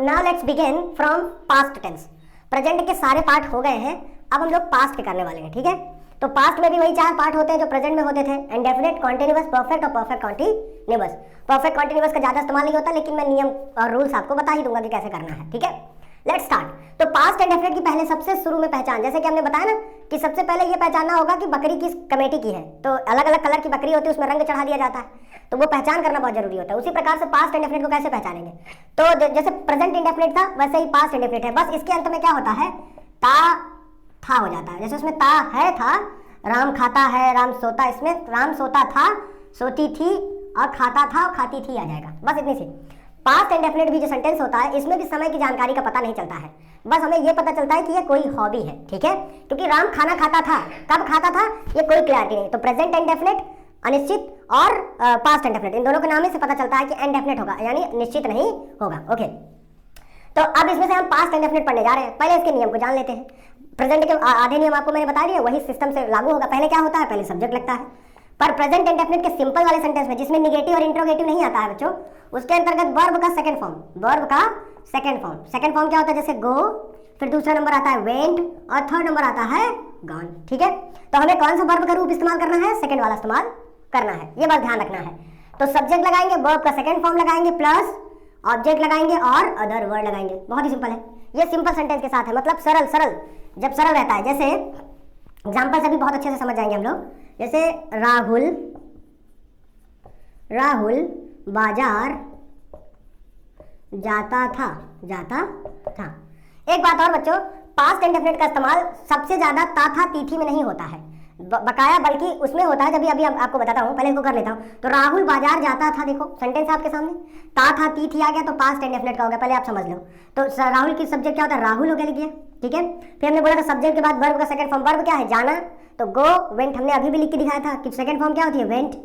Now let's begin from past tense. Present के सारे part हो गए हैं, अब हम लोग पास्ट के करने वाले हैं। ठीक है, तो पास्ट में भी वही चार पार्ट होते हैं जो प्रेजेंट में होते थे, इंडेफिनिट, कॉन्टिन्यूअस, परफेक्ट और परफेक्ट कॉन्टिन्यूअस। परफेक्ट कॉन्टिन्यूअस का ज्यादा इस्तेमाल नहीं होता, लेकिन मैं नियम और रूल्स आपको बता ही दूंगा कि कैसे करना है। ठीक है, लेट्स स्टार्ट। तो पास्ट इंडेफिनिट की पहले सबसे शुरू में पहचान, जैसे कि हमने बताया ना कि सबसे पहले ये पहचानना होगा कि बकरी किस कमेटी की है। तो अलग अलग कलर की बकरी होती है, उसमें रंग चढ़ा दिया जाता है, तो वो पहचान करना बहुत जरूरी होता है। उसी प्रकार से पास्ट इंडेफिनिट को कैसे पहचानेंगे, तो जैसे प्रेजेंट इंडेफिनिट था वैसे ही पास्ट इंडेफिनिट है, बस इसके अंत में क्या होता है, ता था हो जाता है। जैसे उसमें ता है था, राम खाता है, राम सोता, इसमें राम सोता था, सोती थी, और खाता था और खाती थी आ जाएगा, बस इतनी सी। पास्ट इंडेफिनिट भी जो सेंटेंस होता है इसमें भी समय की जानकारी का पता नहीं चलता है, बस हमें ये पता चलता है कि ये कोई हॉबी है। ठीक है, क्योंकि राम खाना खाता था, कब खाता था ये कोई क्लैरिटी नहीं। तो प्रेजेंट इंडेफिनिट अनिश्चित और पास्ट इंडेफिनिट, इन दोनों के नाम से पता चलता है कि इंडेफिनिट होगा, यानी निश्चित नहीं होगा। ओके, तो अब इसमें से हम पास्ट इंडेफिनिट पढ़ने जा रहे हैं। पहले इसके नियम को जान लेते हैं। प्रेजेंट के आधे नियम आपको मैंने बता दिए, वही सिस्टम से लागू होगा। पहले क्या होता है, पहले सब्जेक्ट लगता है, पर प्रेजेंट इंडेफिनिट के सिंपल वाले सेंटेंस में जिसमें निगेटिव और इंट्रोगेटिव नहीं आता है बच्चों, उसके अंतर्गत वर्ब का सेकंड फॉर्म, वर्ब का सेकंड फॉर्म क्या होता है, जैसे गो, फिर दूसरा नंबर आता है वेंट, और थर्ड नंबर आता है गॉन। ठीक है, तो हमें कौन सा वर्ब का रूप इस्तेमाल करना है, सेकंड वाला इस्तेमाल करना है, ये बस ध्यान रखना है। तो सब्जेक्ट लगाएंगे, वर्ब का सेकंड फॉर्म लगाएंगे, प्लस ऑब्जेक्ट लगाएंगे और अदर वर्ड लगाएंगे। बहुत ही सिंपल है, ये सिंपल सेंटेंस के साथ है, मतलब सरल सरल, जब सरल रहता है। जैसे एग्जाम्पल से भी बहुत अच्छे से समझ जाएंगे हम लोग। जैसे राहुल बाजार जाता था। एक बात और बच्चों, पास्ट इंडेफिनिट का इस्तेमाल सबसे ज्यादा ता था तीथी में नहीं होता है बकाया, बल्कि उसमें होता है, जब अभी आपको बताता हूँ, पहले इसको कर लेता हूँ। तो राहुल बाजार जाता था, देखो सेंटेंस आपके सामने, ता था तीथी आ गया, तो पास्ट इंडेफिनिट का हो गया, पहले आप समझ लो। तो राहुल की सब्जेक्ट क्या होता है, राहुल हो गया, लिखिए। ठीक है, फिर हमने बोला था सब्जेक्ट के बाद वर्ब का सेकंड फॉर्म, वर्ब क्या है, जाना, तो गो वेंट हमने अभी भी लिख के दिखाया था कि सेकंड फॉर्म क्या होती है, वेंट।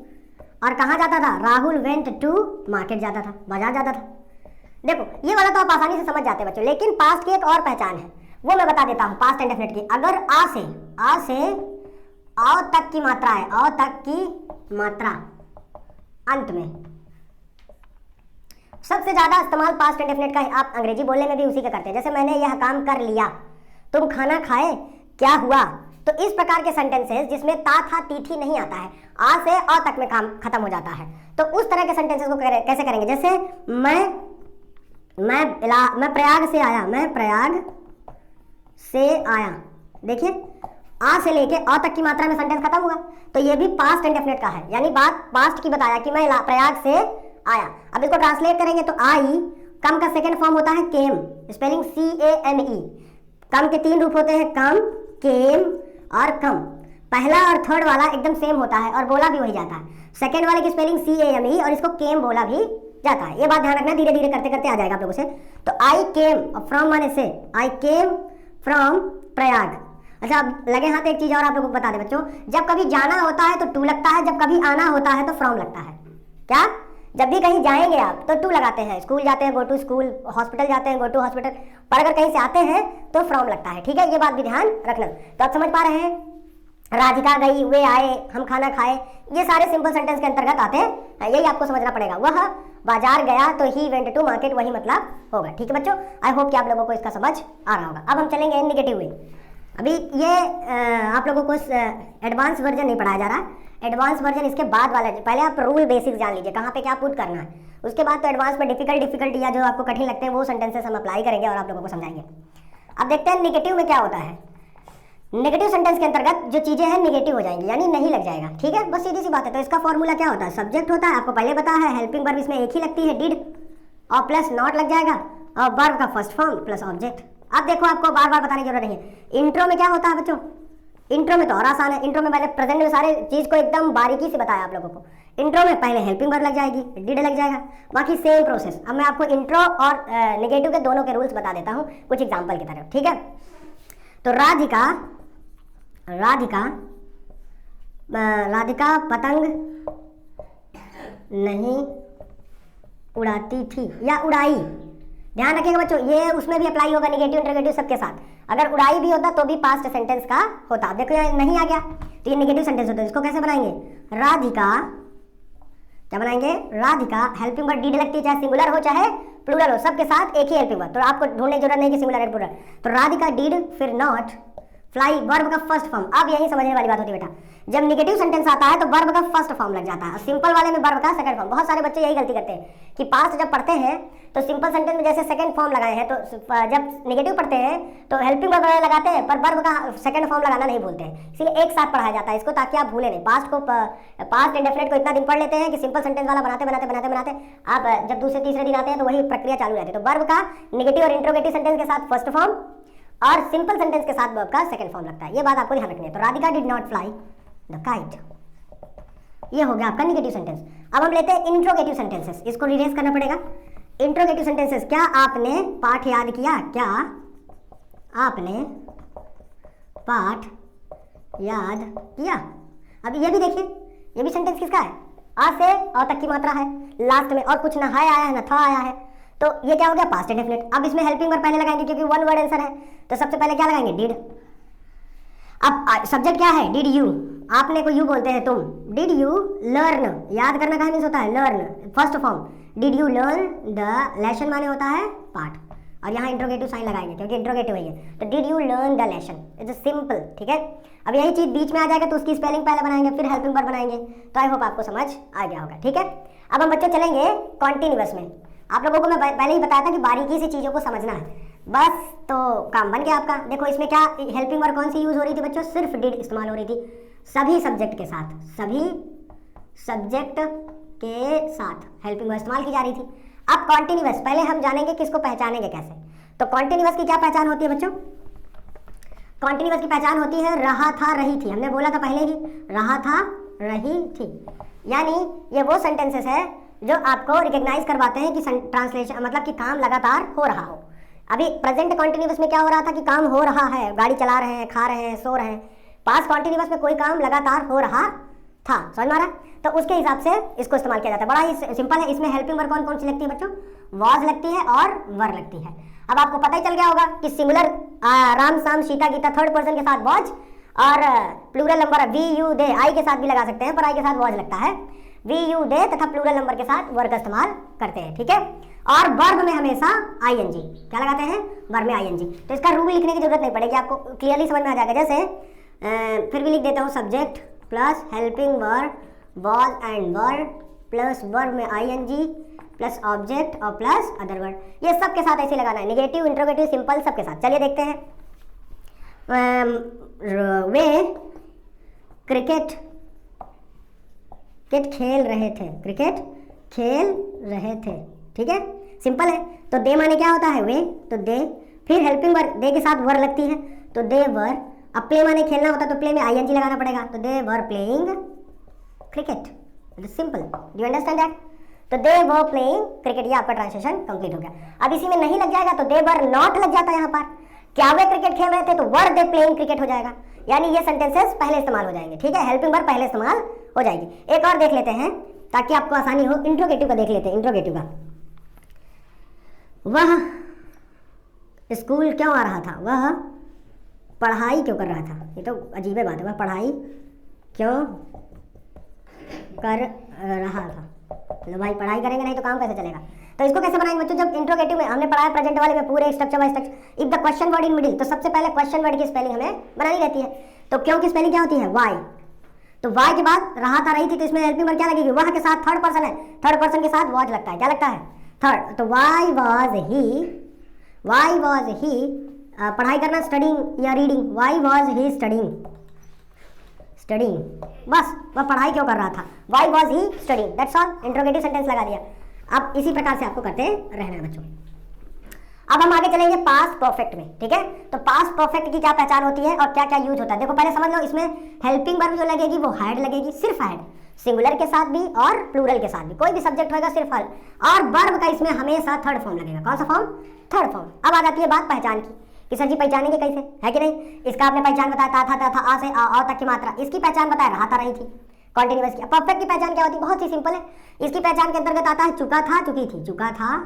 और कहाँ जाता था, राहुल वेंट टू मार्केट जाता था, बाजार जाता था। देखो ये वाला तो आप आसानी से समझ जाते हैं बच्चों, लेकिन पास्ट की एक और पहचान है, वो मैं बता देता हूँ पास्ट इंडेफिनिट की। अगर आ से औ तक की मात्रा है, औ तक की मात्रा अंत में, सबसे ज्यादा इस्तेमाल पास्ट इंडेफिनिट का है। आप अंग्रेजी बोलने में भी उसी का करते हैं, जैसे मैंने यह काम कर लिया, तुम खाना खाए, क्या हुआ। तो इस प्रकार के सेंटेंसेस जिसमें ता था तीथी नहीं आता है, आ से अ तक में काम खत्म हो जाता है, तो उस तरह के सेंटेंसेस को कैसे करेंगे। जैसे मैं प्रयाग से आया, मैं प्रयाग से आया, देखिए आ से लेके अ तक की मात्रा में सेंटेंस खत्म हुआ, तो ये भी पास्ट इंडेफिनिट का है, यानी बात पास्ट की बताया कि मैं प्रयाग से आया। अब इसको ट्रांसलेट करेंगे तो आई, कम का सेकंड फॉर्म होता है केम, स्पेलिंग CAME। कम के तीन रूप होते हैं, कम, केम और कम। पहला और थर्ड वाला एकदम सेम होता है और बोला भी वही जाता है। सेकंड वाले की स्पेलिंग CAME और इसको केम बोला भी जाता है, ये बात ध्यान रखना, धीरे धीरे करते करते आ जाएगा आप लोगों से। तो आई केम फ्रॉम माने से, आई केम फ्रॉम प्रयाग। अच्छा, अब लगे हाथ एक चीज और आप लोगों को बता दे बच्चों, जब कभी जाना होता है तो टू लगता है, जब कभी आना होता है तो फ्रॉम लगता है। क्या, जब भी कहीं जाएंगे आप तो टू लगाते हैं, स्कूल जाते हैं गो टू स्कूल, हॉस्पिटल जाते हैं गो टू हॉस्पिटल, पर अगर कहीं से आते हैं तो फ्रॉम लगता है। ठीक है, ये बात भी ध्यान रखना। तो आप समझ पा रहे हैं, राधिका गई, वे आए, हम खाना खाए, ये सारे सिंपल सेंटेंस के अंतर्गत आते हैं, यही आपको समझना पड़ेगा। वह बाजार गया तो ही वेंट टू मार्केट, वही मतलब होगा। ठीक है बच्चों, आई होप कि आप लोगों को इसका समझ आ रहा होगा। अब हम चलेंगे निगेटिव वे। अभी ये आप लोगों को एडवांस वर्जन नहीं पढ़ाया जा रहा, एडवांस वर्जन इसके बाद वाला है। पहले आप रूल बेसिक्स जान लीजिए, कहाँ पे क्या पुट करना है, उसके बाद तो एडवांस में डिफिकल्ट या जो आपको कठिन लगते हैं वो सेंटेंसेस हम अप्लाई करेंगे और आप लोगों को समझाएंगे। अब देखते हैं निगेटिव में क्या होता है। नेगेटिव सेंटेंस के अंतर्गत जो चीजें हैं निगेटिव हो जाएंगी, यानी नहीं लग जाएगा। ठीक है, बस सीधी सी बात है। तो इसका फॉर्मूला क्या होता है, सब्जेक्ट होता है, आपको पहले पता है, हेल्पिंग वर्ब इसमें एक ही लगती है, डिड, और प्लस नॉट लग जाएगा, और वर्ब का फर्स्ट फॉर्म प्लस ऑब्जेक्ट। अब देखो, आपको बार बार बताने की जरूरत नहीं है। इंट्रो में क्या होता है बच्चों, इंट्रो में तो और आसान है, इंट्रो में मैंने प्रेजेंट में सारे चीज को एकदम बारीकी से बताया आप लोगों को। इंट्रो में पहले हेल्पिंग वर्ब लग जाएगी, डिड लग जाएगा, बाकी सेम प्रोसेस। अब मैं आपको इंट्रो और नेगेटिव के दोनों के रूल्स बता देता हूँ कुछ एग्जाम्पल की तरह। ठीक है, तो राधिका पतंग नहीं उड़ाती थी या उड़ाई। ध्यान रखिएगा बच्चों, ये उसमें भी अप्लाई होगा, निगेटिव इंटरगेटिव सबके साथ। अगर उड़ाई भी होता तो भी पास्ट सेंटेंस का होता। देखो यहाँ नहीं आ गया तो ये निगेटिव सेंटेंस होता है। इसको कैसे बनाएंगे, राधिका क्या बनाएंगे, राधिका हेल्पिंग वर्ड डीड लगती है, चाहे सिंगुलर हो चाहे प्लूरल हो, सबके साथ एक ही हेल्पिंग वर्ड, तो आपको ढूंढने की जरूरत नहीं कि सिंगुलर है प्लूरल। तो राधिका डीड फिर नॉट फ्लाई, वर्ब का फर्स्ट फॉर्म। अब यही समझने वाली बात होती है बेटा, जब निगेटिव सेंटेंस आता है तो वर्ब का फर्स्ट फॉर्म लग जाता है, सिंपल वाले में वर्ब का सेकंड फॉर्म। बहुत सारे बच्चे यही गलती करते हैं कि पास्ट जब पढ़ते हैं तो सिंपल सेंटेंस में जैसे सेकंड फॉर्म लगाए हैं, तो जब निगेटिव पढ़ते हैं तो हेल्पिंग वर्ब लगाते हैं पर वर्ब का सेकंड फॉर्म लगाना नहीं भूलते हैं, इसलिए एक साथ पढ़ाया जाता है इसको, ताकि आप भूले नहीं। पास्ट इंडेफिनिट को इतना दिन पढ़ लेते हैं कि सिंपल सेंटेंस वाला बनाते बनाते बनाते बनाते आप जब दूसरे तीसरे दिन आते हैं तो वही प्रक्रिया चालू रहती है। तो वर्ब का निगेटिव और इंट्रोगेटिव सेंटेंस के साथ फर्स्ट फॉर्म और सिंपल सेंटेंस के साथ वर्ब का सेकंड फॉर्म लगता है, ये बात आपको ध्यान रखनी है। तो Radhika did not fly the kite, ये हो गया आपका निगेटिव सेंटेंस। अब हम लेते हैं इंट्रोगेटिव सेंटेंसेस, इसको रिलेट करना पड़ेगा। इंट्रोगेटिव सेंटेंसेस, क्या आपने पाठ याद किया, क्या आपने पाठ याद किया। अब ये भी देखिए, ये भी सेंटेंस किसका है, आ से अ तक की मात्रा है, लास्ट में और कुछ ना है आया है ना था आया है, तो ये क्या हो गया, पास्ट इंडेफिनिट। अब इसमें हेल्पिंग वर्ब पहले लगाएंगे क्योंकि वन वर्ड आंसर है, तो सबसे पहले क्या लगाएंगे, डिड। अब सब्जेक्ट क्या है, डिड यू, आपने को यू बोलते हैं तुम, डिड यू लर्न, याद करना का मीन्स होता है learn, first form, did you learn the lesson माने होता है पाठ, और यहाँ इंट्रोगेटिव साइन लगाएंगे क्योंकि इंट्रोगेटिव है, तो did you learn the lesson, it's simple, ठीक है। अब यही चीज बीच में आ जाएगा तो उसकी स्पेलिंग पहले बनाएंगे फिर हेल्पिंग वर्ब बनाएंगे, तो आई होप आपको समझ आ गया होगा, ठीक है। अब हम बच्चों चलेंगे कॉन्टिन्यूअस में। आप लोगों को मैं पहले ही बताया था कि बारीकी से चीज़ों को समझना है, बस तो काम बन गया आपका। देखो इसमें क्या हेल्पिंग वर्ब कौन सी यूज हो रही थी बच्चों, सिर्फ डिड इस्तेमाल हो रही थी, सभी सब्जेक्ट के साथ, सभी सब्जेक्ट के साथ हेल्पिंग वर्ब इस्तेमाल की जा रही थी। अब कॉन्टिन्यूअस, पहले हम जानेंगे कि इसको पहचानेंगे कैसे। तो कॉन्टिन्यूअस की क्या पहचान होती है बच्चों, कॉन्टिन्यूअस की पहचान होती है रहा था रही थी, हमने बोला था पहले ही, रहा था रही थी, यानी ये वो सेंटेंसेस है जो आपको रिकॉग्नाइज करवाते हैं कि ट्रांसलेशन मतलब कि काम लगातार हो रहा हो। अभी प्रेजेंट कॉन्टिन्यूअस में क्या हो रहा था कि काम हो रहा है, गाड़ी चला रहे हैं, खा रहे हैं, सो रहे हैं। पास्ट कॉन्टिन्यूअस में कोई काम लगातार हो रहा था, समझ में आ रहा, तो उसके हिसाब से इसको इस्तेमाल किया जाता है। बड़ा ही सिंपल है, इसमें हेल्पिंग वर्ब कौन कौन सी लगती है बच्चों, वॉज लगती है और वर लगती है। अब आपको पता ही चल गया होगा कि सिंगुलर राम शाम सीता गीता थर्ड पर्सन के साथ वॉज, और plural number we you they I के साथ भी लगा सकते हैं, पर आई के साथ वॉज लगता है, वी यू दे तथा प्लूरल नंबर के साथ वर्ब का इस्तेमाल करते हैं, ठीक है। और वर्ब में हमेशा आईएनजी क्या लगाते हैं, वर्ब में आईएनजी। तो इसका रूल लिखने की जरूरत नहीं पड़ेगी, आपको क्लियरली समझ में आ जाएगा। जैसे फिर भी लिख देता हूँ, subject plus helping verb was and verb plus verb में आईएनजी प्लस ऑब्जेक्ट और प्लस अदर वर्ड, ये सब के साथ ऐसे लगाना है, निगेटिव इंट्रोगेटिव सिंपल सबके साथ। चलिए देखते हैं, वे क्रिकेट खेल रहे थे, क्रिकेट खेल रहे थे, ठीक है, सिंपल है। तो दे माने क्या होता है, वे, तो दे, फिर हेल्पिंग वर्ब दे के साथ वर लगती है, तो दे वर। अब प्ले माने खेलना होता तो प्ले में आईएनजी लगाना पड़ेगा, तो they were playing cricket, simple, do you understand that. तो दे वर प्लेइंग क्रिकेट, ये आपका ट्रांसलेशन कंप्लीट हो गया। अब इसी में नहीं लग जाएगा तो दे वर नॉट लग जाता है यहाँ पर, क्या वे क्रिकेट खेल रहे थे तो वर दे प्लेइंग क्रिकेट हो जाएगा, यानी ये सेंटेंसेस पहले इस्तेमाल हो जाएंगे, ठीक है, हेल्पिंग वर्ब पहले इस्तेमाल हो जाएगी। एक और देख लेते हैं ताकि आपको आसानी हो, इंट्रोगेटिव का देख लेते हैं। इंट्रोगेटिव का, वह स्कूल क्यों आ रहा था, वह पढ़ाई क्यों कर रहा था, ये तो अजीब बात है, वह पढ़ाई क्यों कर रहा था। लो भाई, पढ़ाई करेंगे नहीं तो काम कैसे चलेगा। तो इसको कैसे बनाएंगे बच्चों, जब इंट्रोगेटिव में हमने पढ़ाया प्रेजेंट वाले में पूरे structure bye structure, if the question word in middle, तो सबसे पहले क्वेश्चन वर्ड की स्पेलिंग हमें बनानी रहती है। तो क्यों की स्पेलिंग क्या होती है, वाई, तो वाई के बाद रहा था रही थी, तो इसमें हेल्पिंग वर्ब क्या लगेगी, वह के साथ थर्ड पर्सन है, थर्ड पर्सन के साथ वॉज लगता है, क्या लगता है, थर्ड। तो वाई वॉज ही पढ़ाई करना, स्टडिंग या reading, why was he studying, बस वह पढ़ाई क्यों कर रहा था, why was he studying, that's all, interrogative sentence लगा दिया। अब इसी प्रकार से आपको करते रहना है बच्चों। अब हम आगे चलेंगे पास्ट परफेक्ट में, ठीक है। तो पास्ट परफेक्ट की क्या पहचान होती है और क्या क्या यूज होता है, देखो पहले समझ लो। इसमें हेल्पिंग वर्ब जो लगेगी वो हैड लगेगी, सिर्फ हैड, सिंगुलर के साथ भी और प्लूरल के साथ भी, कोई भी सब्जेक्ट होगा सिर्फ हैड, और वर्ब का इसमें हमेशा थर्ड फॉर्म लगेगा। कौन सा फॉर्म, थर्ड फॉर्म। अब आ जाती है बात पहचान की कि सर जी पहचानेंगे कैसे, है कि नहीं। इसका आपने पहचान बताया, था आ से आ तक की मात्रा, इसकी पहचान बताया रहा था रही थी, कॉन्टिन्यूअस की। परफेक्ट की पहचान क्या होती है, बहुत ही सिंपल है, इसकी पहचान के अंतर्गत आता है चुका था चुकी थी, चुका था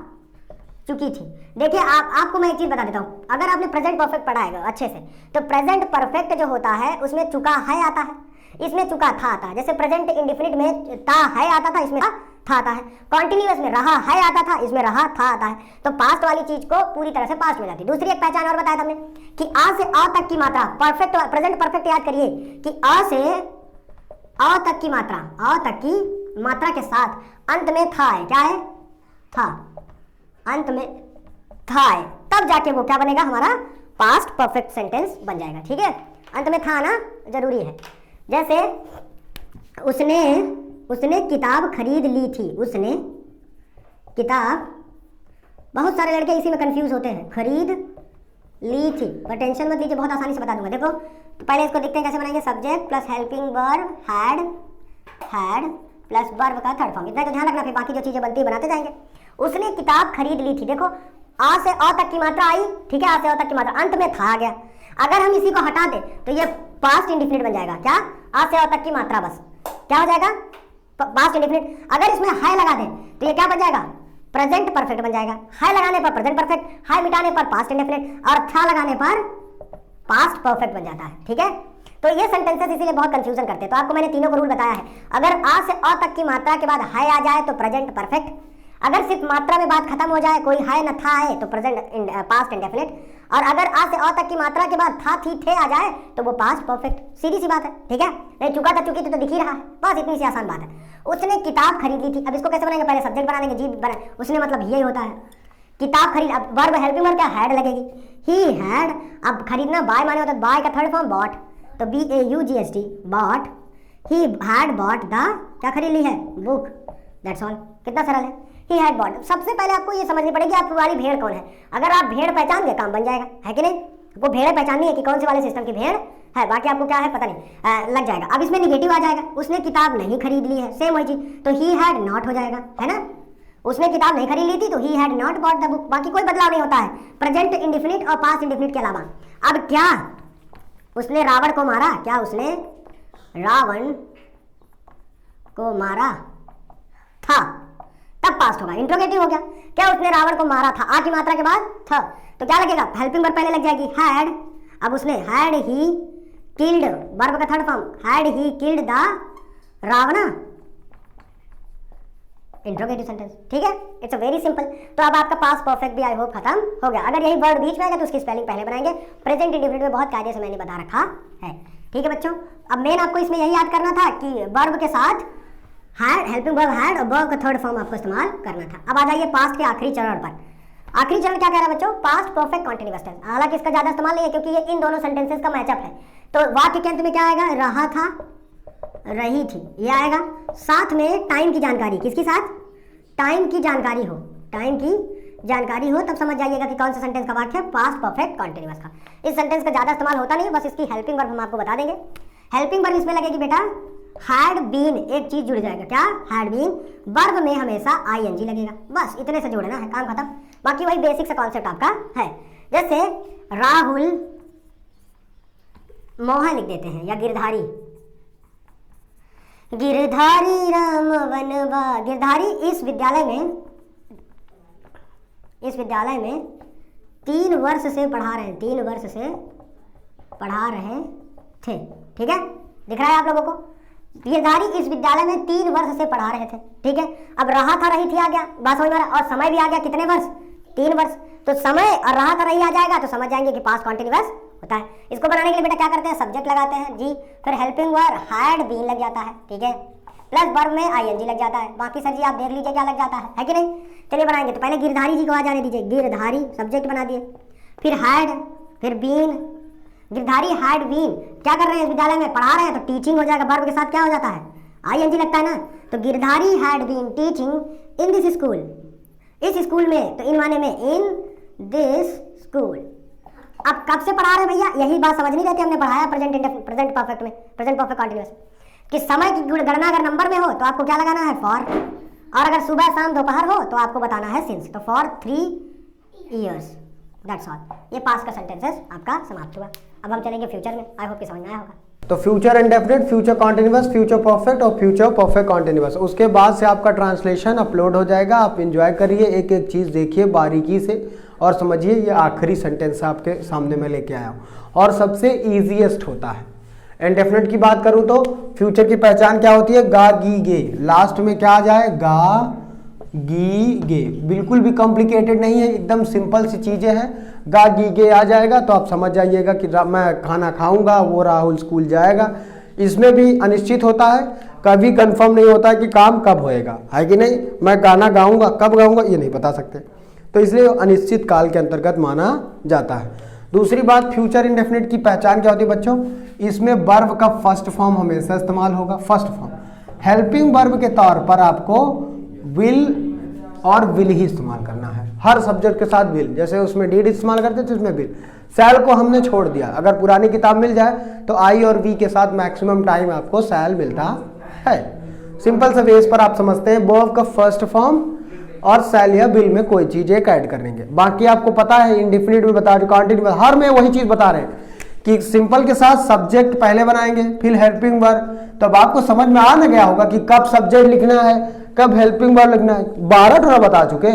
चुकी थी। देखिए आपको मैं एक चीज बता देता हूँ, अगर आपने प्रेजेंट परफेक्ट पढ़ा है अच्छे से, तो प्रेजेंट परफेक्ट जो होता है उसमें चुका है आता है, इसमें चुका था आता है। जैसे प्रेजेंट इंडेफिनिट में ता है आता था, इसमें था आता है। कॉन्टिन्यूअस में रहा है आता था, इसमें रहा था आता है। तो पास्ट वाली चीज को पूरी तरह से पास्ट में जाती है। दूसरी एक पहचान और बताया था हमने कि आ से अ तक की मात्रा, परफेक्ट प्रेजेंट परफेक्ट याद करिए कि अ से अ तक की मात्रा, अ तक की मात्रा के साथ अंत में था है। क्या है? था। अंत में था है, तब जाके वो क्या बनेगा? हमारा पास्ट परफेक्ट सेंटेंस बन जाएगा। ठीक है, अंत में था ना जरूरी है। जैसे उसने किताब खरीद ली थी। उसने किताब, बहुत सारे लड़के इसी में कंफ्यूज होते हैं, खरीद ली थी। पर टेंशन मत लीजिए, बहुत आसानी से बता दूंगा। देखो तो पहले इसको देखते हैं कैसे बनाएंगे। Subject plus helping verb had plus verb का थर्ड फॉर्म। इतना तो ध्यान रखना, फिर बाकी जो चीजें बनती है बनाते जाएंगे। उसने किताब खरीद ली थी। देखो आ से अ तक की मात्रा आई, ठीक है, आ से अ तक की मात्रा, अंत में था आ गया। अगर हम इसी को हटा दें तो ये पास्ट इंडिफिनिट बन जाएगा। क्या? आ से अ तक की मात्रा, बस क्या हो जाएगा? Past indefinite. अगर इसमें हाय लगा दें तो ये क्या बन जाएगा? प्रेजेंट परफेक्ट बन जाएगा। हाय लगाने पर प्रेजेंट परफेक्ट, हाय मिटाने पर पास्ट इंडिफिनिट और था लगाने पर पास्ट परफेक्ट बन जाता है। ठीक है, तो ये सेंटेंसेस इसीलिए बहुत कंफ्यूजन करते हैं। तो आपको मैंने तीनों को रूल बताया है। अगर आ से अ तक की मात्रा के बाद हाय आ जाए तो प्रेजेंट परफेक्ट, अगर सिर्फ मात्रा में बात खत्म हो जाए, कोई हाय न था है, तो प्रेजेंट पास्ट इंडेफिनिट, और अगर आ से अ तक की मात्रा के बाद था थी थे आ जाए तो वो पास्ट परफेक्ट। सीधी सी बात है। ठीक है, नहीं चुका था चुकी तो दिख ही रहा है, बस इतनी सी आसान बात है। उसने किताब खरीद ली थी। अब इसको कैसे बनाएंगे? पहले सब्जेक्ट बना देंगे, जी बना, उसने मतलब यही होता है, किताब खरीद। अब वर्ब हेल्पिंग वर्ब क्या? हैड लगेगी। ही हैड, अब खरीदना बाय माने होता है, बाय का थर्ड फॉर्म बॉट, तो BAUGHT bought. He had bought the, क्या खरीद ली है? बुक। That's all. कितना सरल है। He had bought. सबसे पहले आपको ये समझनी पड़ेगी आप वाली भेड़ कौन है। अगर आप भेड़ पहचान गए काम बन जाएगा, है कि नहीं? आपको भेड़ पहचाननी है कि कौन से वाले सिस्टम की भेड़ है, बाकी आपको क्या है पता नहीं, लग जाएगा। अब इसमें निगेटिव आ जाएगा, उसने किताब नहीं खरीद ली है, सेम वही चीज, तो ही हैड नॉट हो जाएगा, है ना? उसने किताब नहीं खरीद ली थी तो he had not bought the book. बाकी कोई बदलाव नहीं होता है प्रेजेंट इंडिफिनिट और पास्ट इंडिफिनिट के अलावा। अब क्या उसने रावण को मारा? क्या उसने रावण को मारा था, तब पास्ट होगा, इंट्रोगेटिव हो गया। क्या उसने रावण को मारा था? आ की मात्रा के बाद था, तो क्या लगेगा? हेल्पिंग वर्ब पहले लग जाएगी हैड। अब उसने हैड ही किल्ड, वर्ब का third form, had he killed the Ravana, interrogative sentence. ठीक है, इट्स अ वेरी सिंपल। तो अब आपका पास्ट परफेक्ट भी आई होप खत्म हो गया। अगर यही वर्ड बीच में आएगा तो उसकी स्पेलिंग पहले बनाएंगे। प्रेजेंट इंडिफिनिट में बहुत कायदे से मैंने बता रखा है। ठीक है बच्चों, अब मेन आपको इसमें यही याद करना था कि वर्ब के साथ हैड, हेल्पिंग वर्ब हैड और वर्ब का थर्ड फॉर्म आपको इस्तेमाल करना था। अब आ जाइए पास्ट के आखिरी चरण पर। आखिरी चरण क्या कह रहा है बच्चों? Past perfect continuous tense. हालांकि इसका ज्यादा इस्तेमाल नहीं है क्योंकि ये इन दोनों सेंटेंसेस का मैचअप है। तो वाक्य के अंत में क्या आएगा? रहा था, रही थी, ये आएगा। साथ में टाइम की जानकारी, किसकी साथ? टाइम की जानकारी हो, टाइम की जानकारी हो, तब समझ जाइएगा कि कौन सा सेंटेंस का वाक्य है पास्ट परफेक्ट कॉन्टिन्यूअस का। इस सेंटेंस का ज्यादा इस्तेमाल होता नहीं है, बस इसकी हेल्पिंग वर्ब हम आपको बता देंगे। हेल्पिंग वर्ब इसमें लगेगी बेटा हैड बीन, एक चीज जुड़ जाएगा, क्या? Had been. वर्ब में हमेशा ING लगेगा, बस इतने से जोड़ना है, काम खत्म। बाकी वही बेसिक सा कॉन्सेप्ट आपका है। जैसे राहुल मोहन लिख देते हैं, या गिरधारी, गिरधारी राम वनवा। गिरधारी इस विद्यालय में 3 वर्ष से पढ़ा रहे हैं, 3 वर्ष से पढ़ा रहे थे। ठीक है, दिख रहा है आप लोगों को? गिरधारी इस विद्यालय में 3 वर्ष से पढ़ा रहे थे। ठीक है, अब रहा था रही थी आ गया, बात समझ में आ रहा है, और समय भी आ गया, कितने वर्ष? 3 वर्ष। तो समय और रहा था रही आ जाएगा तो समझ जाएंगे कि पास्ट कॉन्टिन्यूअस होता है। इसको बनाने के लिए बेटा क्या करते हैं? सब्जेक्ट लगाते हैं जी, फिर हेल्पिंग वर्ब हैड बीन लग जाता है, ठीक है, प्लस वर्ब में ING लग जाता है। बाकी सर जी आप देख लीजिए क्या लग जाता है कि नहीं? चलिए बनाएंगे। तो पहले गिरधारी जी को आ जाने दीजिए, गिरधारी सब्जेक्ट बना दिए, फिर हैड, फिर बीन। गिरधारी हैड बीन, क्या कर रहे हैं? इस विद्यालय में पढ़ा रहे हैं, तो टीचिंग हो जाएगा, वर्ब के साथ क्या हो जाता है? ING लगता है ना। तो Girdhari had been teaching in this school, इस स्कूल में, तो इन माने में इन दिस स्कूल। अब कब से पढ़ा रहे हैं भैया? यही बात समझ नहीं रहती, हमने पढ़ाया प्रेजेंट परफेक्ट में, प्रेजेंट परफेक्ट कॉन्टिन्यूअस, कि समय की गणना अगर नंबर में हो तो आपको क्या लगाना है? फॉर, और अगर सुबह शाम दोपहर हो तो आपको बताना है सिंस, तो फॉर 3 years। That's all. ये पास्ट का सेंटेंसेस आपका समाप्त हुआ। अब हम चलेंगे फ्यूचर में, आई होप कि समझ में आया होगा। तो future indefinite, future continuous, future perfect और फ्यूचर परफेक्ट कॉन्टिन्यूअस, उसके बाद से आपका ट्रांसलेशन अपलोड हो जाएगा। आप एंजॉय करिए, एक एक चीज़ देखिए बारीकी से और समझिए। ये आखिरी सेंटेंस आपके सामने मैं लेके आया हूँ और सबसे ईजीएस्ट होता है। इंडेफिनिट की बात करूँ तो फ्यूचर की पहचान क्या होती है, गा गी गे, लास्ट में क्या आ जाए, गा गी गे, बिल्कुल भी कॉम्प्लिकेटेड नहीं है, एकदम सिंपल सी चीजें हैं, गा गी गे आ जाएगा तो आप समझ जाइएगा कि मैं खाना खाऊंगा, वो राहुल स्कूल जाएगा। इसमें भी अनिश्चित होता है, कभी कंफर्म नहीं होता है कि काम कब होएगा, है कि नहीं, मैं गाना गाऊंगा, कब गाऊंगा ये नहीं बता सकते, तो इसलिए अनिश्चित काल के अंतर्गत माना जाता है। दूसरी बात, फ्यूचर इंडेफिनिट की पहचान क्या होती है बच्चों, इसमें वर्ब का फर्स्ट फॉर्म हमेशा इस्तेमाल होगा, फर्स्ट फॉर्म। हेल्पिंग वर्ब के तौर पर आपको विल और विल ही इस्तेमाल करना है, हर सब्जेक्ट के साथ विल, जैसे उसमें डीड इस्तेमाल करते थे उसमें विल। सैल को हमने छोड़ दिया, अगर पुरानी किताब मिल जाए तो आई और वी के साथ मैक्सिमम टाइम आपको सैल मिलता है। सिंपल से बेस पर आप समझते हैं वर्ब का फर्स्ट फॉर्म और सैल या विल में कोई चीज एक ऐड कर देंगे। बाकी आपको पता है इंडेफिनिट में बता रहे, कॉन्टिन्यूअस हर में वही चीज बता रहे हैं कि सिंपल के साथ सब्जेक्ट पहले बनाएंगे फिर हेल्पिंग वर्ब, तब आपको समझ में आ न गया होगा कि कब सब्जेक्ट लिखना है कब हेल्पिंग वर्ब लिखना है। 12 थोड़ा बता चुके,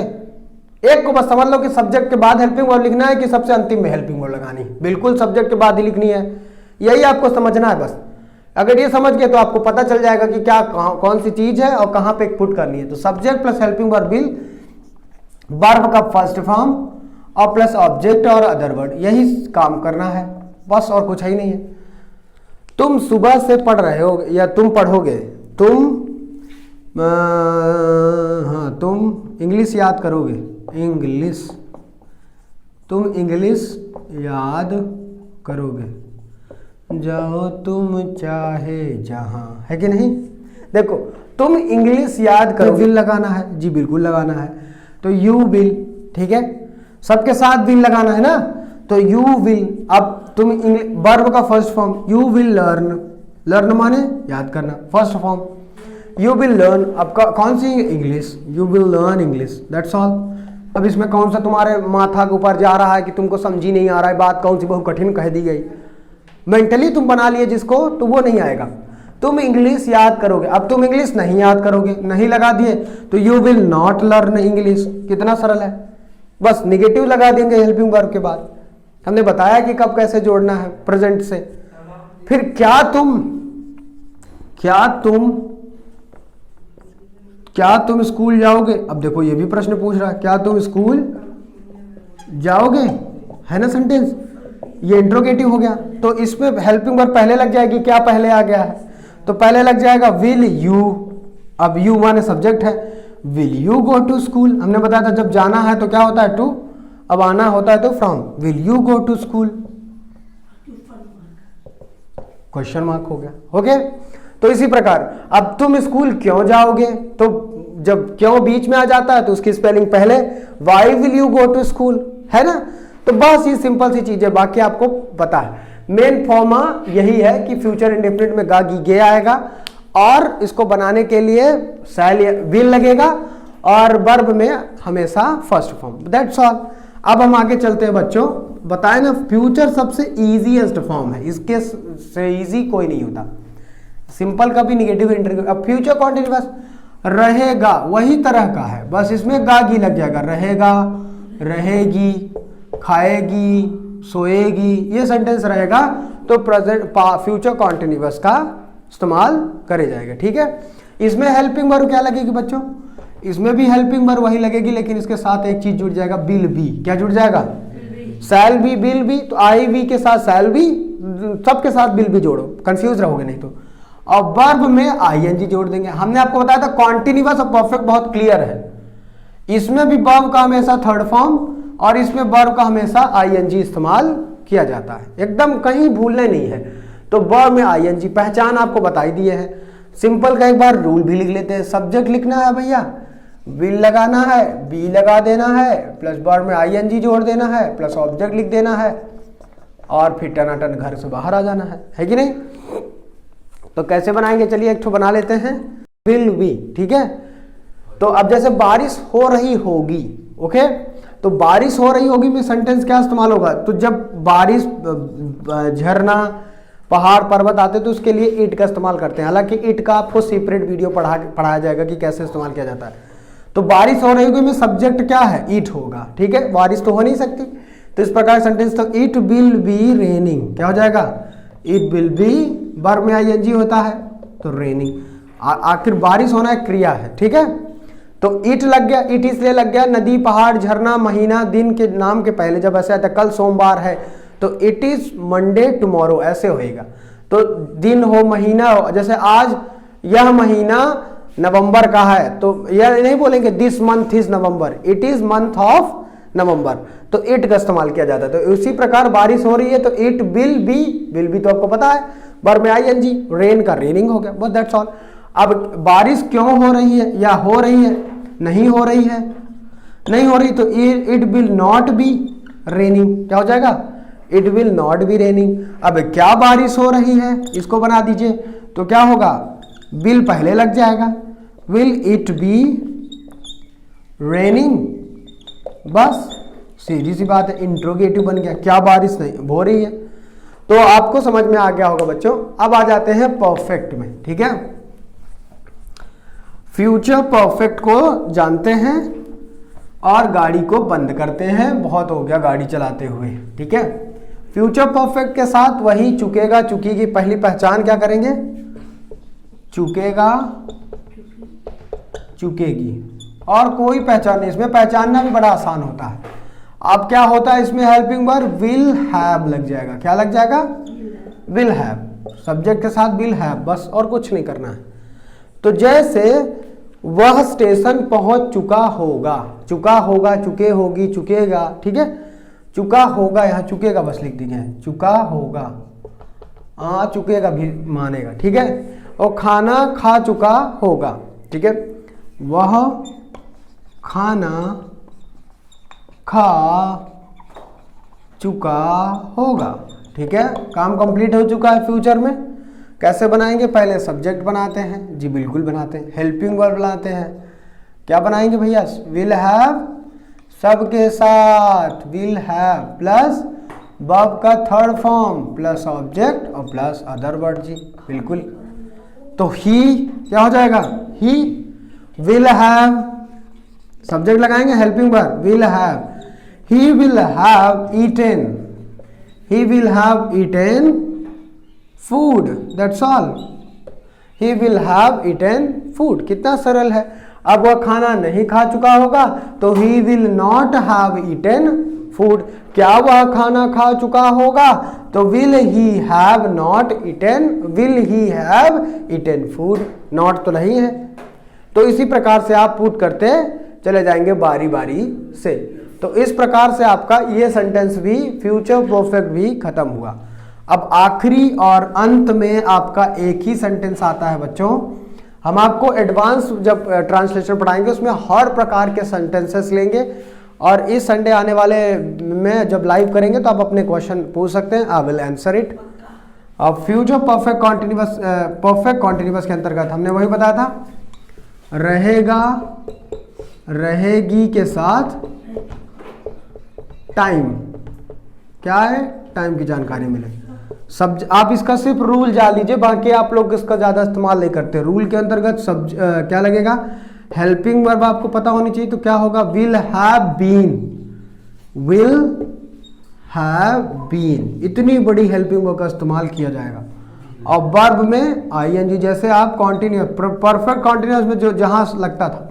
एक को बस समझ लो कि सब्जेक्ट के बाद हेल्पिंग वर्ब लिखना है कि सबसे अंतिम में हेल्पिंग वर्ब लगानी है, बिल्कुल सब्जेक्ट के बाद ही लिखनी है, यही आपको समझना है बस। अगर ये समझ गए तो आपको पता चल जाएगा कि क्या कौन सी चीज है और कहां पे पुट करनी है। तो subject plus helping verb will, verb का फर्स्ट फॉर्म और प्लस ऑब्जेक्ट और अदर वर्ड, यही काम करना है बस, और कुछ ही नहीं है। तुम सुबह से पढ़ रहे हो या तुम पढ़ोगे, तुम इंग्लिश याद करोगे, इंग्लिश, तुम इंग्लिश याद करोगे, जाओ तुम चाहे जहां, है कि नहीं। देखो तुम इंग्लिश याद करो, विल लगाना है जी, बिल्कुल लगाना है, तो यू विल, ठीक है, सबके साथ विल लगाना है ना, तो यू विल। अब तुम वर्ब का first form you will learn, learn माने याद करना, first form you will learn, अब कौन सी English, you will learn English, that's all. अब इसमें कौन सा तुम्हारे माथा के ऊपर जा रहा है कि तुमको समझ ही नहीं आ रहा है बात, कौन सी बहुत कठिन कह दी गई, मेंटली तुम बना लिए जिसको तो वो नहीं आएगा। तुम इंग्लिश याद करोगे, अब तुम इंग्लिश नहीं याद करोगे, नहीं लगा दिए तो you will not learn English, कितना सरल है, बस निगेटिव लगा देंगे हेल्पिंग वर्ब के बाद। हमने बताया कि कब कैसे जोड़ना है प्रेजेंट से। फिर क्या तुम स्कूल जाओगे, अब देखो ये भी प्रश्न पूछ रहा है, क्या तुम स्कूल जाओगे, है ना सेंटेंस, ये इंट्रोगेटिव हो गया, तो इसमें हेल्पिंग वर्ब पहले लग जाएगी, क्या पहले आ गया है, तो पहले लग जाएगा विल यू, अब यू माने सब्जेक्ट है, will you go to school, हमने बताया था जब जाना है तो क्या होता है टू, अब आना होता है तो from, will you go to school, question mark हो गया, ओके। तो इसी प्रकार अब तुम स्कूल क्यों जाओगे, तो जब क्यों बीच में आ जाता है तो उसकी स्पेलिंग पहले, why will you go to school, है ना। तो बस ये सिंपल सी चीज है, बाकी आपको पता है। मेन फॉर्मा यही है कि फ्यूचर इंडेफिनिट में गा गी गे आएगा और इसको बनाने के लिए सैल विल लगेगा और वर्ब में हमेशा फर्स्ट फॉर्म, दैट्स ऑल। अब हम आगे चलते हैं बच्चों, बताए ना फ्यूचर सबसे इजीएस्ट फॉर्म है, इसके से इजी कोई नहीं होता, सिंपल का भी निगेटिव इंटरव्यू। अब फ्यूचर कॉन्टिन्यूअस रहेगा वही तरह का है, बस इसमें गा गी लग जाएगा, रहेगा, रहेगी, खाएगी, सोएगी, ये सेंटेंस रहेगा तो प्रेजेंट फ्यूचर कॉन्टिन्यूअस का इस्तेमाल करे जाएगा, ठीक है। इसमें हेल्पिंग वर्ब क्या लगेगी बच्चों, इसमें भी हेल्पिंग वर्ब वही लगेगी, लेकिन इसके साथ एक चीज जुड़ जाएगा, बिल बी, क्या जुड़ जाएगा, सैल बी, बिल बी, तो आई वी के साथ सैल बी, सबके साथ बिल बी जोड़ो, कंफ्यूज रहोगे नहीं तो। और वर्ब में आईएनजी जोड़ देंगे, हमने आपको बताया था कॉन्टिन्यूअस और परफेक्ट बहुत क्लियर है, इसमें भी वर्ब का हमेशा थर्ड फॉर्म और इसमें वर्ब का हमेशा आईएनजी इस्तेमाल किया जाता है, एकदम कहीं भूलने नहीं है। तो वर्ब में आईएनजी, पहचान आपको बताई दिए है। सिंपल का एक बार रूल भी लिख लेते हैं, सब्जेक्ट लिखना है भैया, विल लगाना है, बी लगा देना है, प्लस वर्ब में आईएनजी जोड़ देना है, प्लस ऑब्जेक्ट लिख देना है और फिर टनाटन घर से बाहर आ जाना है कि नहीं। तो कैसे बनाएंगे, चलिए एक ठो बना लेते हैं, विल बी, ठीक है। तो अब जैसे बारिश हो रही होगी, ओके, तो बारिश हो रही होगी में सेंटेंस क्या इस्तेमाल होगा, तो जब बारिश, झरना, पहाड़, पर्वत आते तो उसके लिए इट का इस्तेमाल करते हैं, हालांकि इट का आपको सेपरेट वीडियो पढ़ाया जाएगा कि कैसे इस्तेमाल किया जाता है। तो बारिश हो रही होगी में सब्जेक्ट क्या है, इट होगा, ठीक है, बारिश तो हो नहीं सकती, तो इस प्रकार सेंटेंस तो इट विल बी रेनिंग, क्या हो जाएगा, इट विल बी, वर्ब में आईएनजी होता है, तो रेनिंग। आखिर बारिश होना एक क्रिया है, ठीक है। तो इट लग गया, इट इसलिए लग गया, नदी, पहाड़, झरना, महीना, दिन के नाम के पहले जब ऐसे आता है, कल सोमवार है तो इट इज मंडे टुमारो ऐसे होएगा। तो दिन हो, महीना हो, जैसे आज यह महीना नवंबर का है तो यह नहीं बोलेंगे this month is November, it is month of November, तो इट का इस्तेमाल किया जाता है। तो उसी प्रकार बारिश हो रही है तो इट विल बी तो आपको पता है वर्ब में आईएनजी, रेन का रेनिंग हो गया, बस दैट्स ऑल। अब बारिश क्यों हो रही है या हो रही है, नहीं हो रही है, नहीं हो रही तो it will not be raining, क्या हो जाएगा, it will not be raining. अब क्या बारिश हो रही है इसको बना दीजिए तो क्या होगा, विल पहले लग जाएगा, विल इट बी रेनिंग, बस सीधी सी बात है, इंट्रोगेटिव बन गया, क्या बारिश नहीं हो रही है। तो आपको समझ में आ गया होगा बच्चों। अब आ जाते हैं परफेक्ट में, ठीक है। फ्यूचर परफेक्ट को जानते हैं और गाड़ी को बंद करते हैं, बहुत हो गया गाड़ी चलाते हुए, ठीक है। फ्यूचर परफेक्ट के साथ वही चुकेगा, चुकेगी, पहली पहचान क्या करेंगे, चुकेगा, चुकेगी, और कोई पहचान नहीं, इसमें पहचानना भी बड़ा आसान होता है। अब क्या होता है इसमें, हेल्पिंग वर्ब विल हैव लग जाएगा, क्या लग जाएगा, विल हैव, सब्जेक्ट के साथ विल हैव, बस और कुछ नहीं करना है। तो जैसे वह स्टेशन पहुंच चुका होगा, चुका होगा, चुके होगी, चुकेगा, ठीक है, चुका होगा, यहाँ चुकेगा बस लिख दीजिए, चुका होगा, चुकेगा भी मानेगा, ठीक है। और खाना खा चुका होगा, ठीक है, वह खाना खा चुका होगा, ठीक है। काम कंप्लीट हो चुका है फ्यूचर में। कैसे बनाएंगे, पहले सब्जेक्ट बनाते हैं, जी बिल्कुल बनाते हैं, हेल्पिंग वर्ब बनाते हैं, क्या बनाएंगे भैया, विल हैव, सबके साथ विल हैव प्लस वर्ब का थर्ड फॉर्म प्लस ऑब्जेक्ट और प्लस अदर वर्ड, जी बिल्कुल। तो ही क्या हो जाएगा, ही विल हैव, सब्जेक्ट लगाएंगे helping verb will have, he will have eaten, he will have eaten food, that's all, he will have eaten food, कितना सरल है। अब वह खाना नहीं खा चुका होगा तो he will not have eaten food, क्या वह खाना खा चुका होगा तो will he have not eaten, will he have eaten food, not तो नहीं है। तो इसी प्रकार से आप पुट करते चले जाएंगे बारी बारी से। तो इस प्रकार से आपका ये सेंटेंस भी, फ्यूचर परफेक्ट भी खत्म हुआ। अब आखिरी और अंत में आपका एक ही सेंटेंस आता है बच्चों। हम आपको एडवांस जब ट्रांसलेशन पढ़ाएंगे उसमें हर प्रकार के सेंटेंसेस लेंगे, और इस संडे आने वाले में जब लाइव करेंगे तो आप अपने क्वेश्चन पूछ सकते हैं, आई विल आंसर इट। अब फ्यूचर परफेक्ट कॉन्टिन्यूअस के अंतर्गत हमने वही बताया था, रहेगा, रहेगी के साथ टाइम, क्या है, टाइम की जानकारी मिले। सब आप इसका सिर्फ रूल जान लीजिए, बाकी आप लोग इसका ज्यादा इस्तेमाल नहीं करते। रूल के अंतर्गत क्या लगेगा, हेल्पिंग वर्ब आपको पता होनी चाहिए, तो क्या होगा, will have been, will have been, इतनी बड़ी हेल्पिंग वर्ब का इस्तेमाल किया जाएगा। और वर्ब में आईएनजी, जैसे आप कॉन्टिन्यूअस, परफेक्ट कॉन्टिन्यूअस में जो जहां लगता था,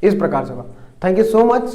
इस प्रकार से। Thank you so much.